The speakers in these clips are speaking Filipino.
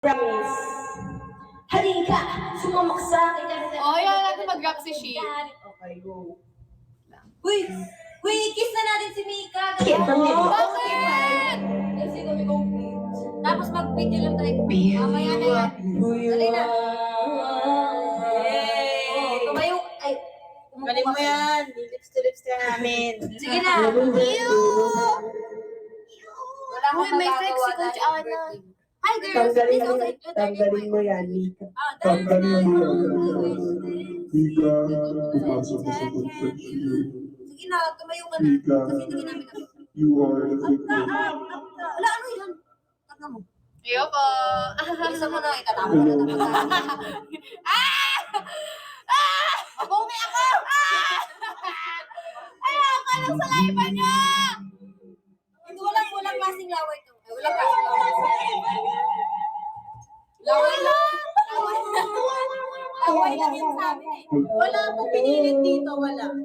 Promise. Halika! Sumamak sa akin. Oh, hayaan natin mag-rap si Shi. Okay, go. Uy, kiss na natin si Mika. Bakit? Kasi kami complete. Tapos mag-video lang tayo. Mamaya na yan. Dali na. Yay! Tumayo. Ay, Galing mo yan. Lips to lips ka namin. sige na. Wala Uy, may sex si Coach Ana. Hi girls, please also include our Tanggalin mo yan, Mika. dance Tanggalin mo yan. Mika, pumasok ka sa confession. Sige na, tumayo ka na. Mika, Kasi hindi namin kami. you are the victim. Wala, ano yun? Tagna mo. Ayoko. Isa mo na, itatapon mo na. Bumi ako! Ayoko lang sa live niya! Walang klaseng laway to. Walang klaseng laway. Laway lang. Laway lang yung sabi eh. Wala akong pinilit dito, wala. 5,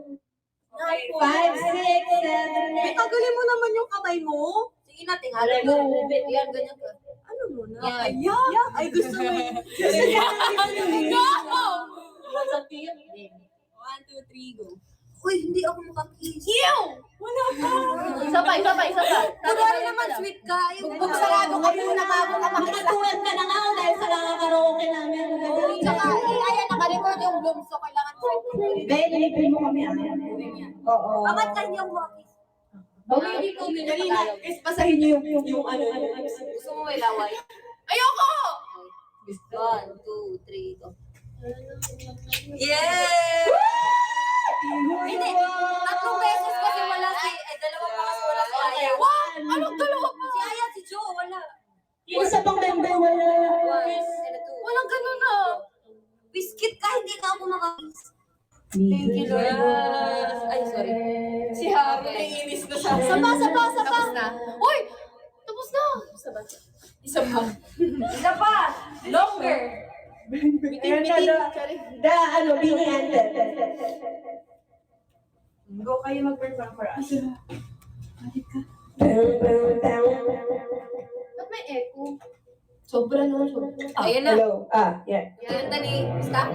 6, 7, 8. Tanggalin mo naman yung kamay mo. Sige na, tingnan mo. Yan, ganyan ka. Ano mo na? Yan. Ayan. Ay, gusto mo yun. Go! Sa tiyan. 1, 2, 3, go. Uy, hindi ako makakiss. Wala pa. Sabay. Kunwari naman sweet ka. Kung sarado ka muna bago ka makita. Nakatulad ka na nga dahil sa nakakaroke namin. Tsaka, ayan, naka-record yung bloom, so kailangan sweet. Ben, nilipin mo kami. Oo. Bakit ka hindi ako makakiss? Bawin ko kanina. Is pasahin niyo yung ano. Gusto mo may laway? Ayoko! 1, 2, 3, go. Yeah! Hindi. 3 beses kasi wala si... Ay, 2 pa kasi wala si Aya. What? Anong dalawa pa? Si Aya, si Joe, wala. Yung isa pang member, wala. 1 and 2. Walang ganun na. Biscuit ka, hindi ka ako makakiss. Thank you, Lord. Ay, sorry. Si Harry, naiinis na siya. Tapos na. Uy! Tapos na. Isa pa. Isa pa! Longer! Being handed. Go kayo mag-perform for us. Ba't may echo? Sobra naman. Ayan na. Hello. Yeah. Kanta ni Staff.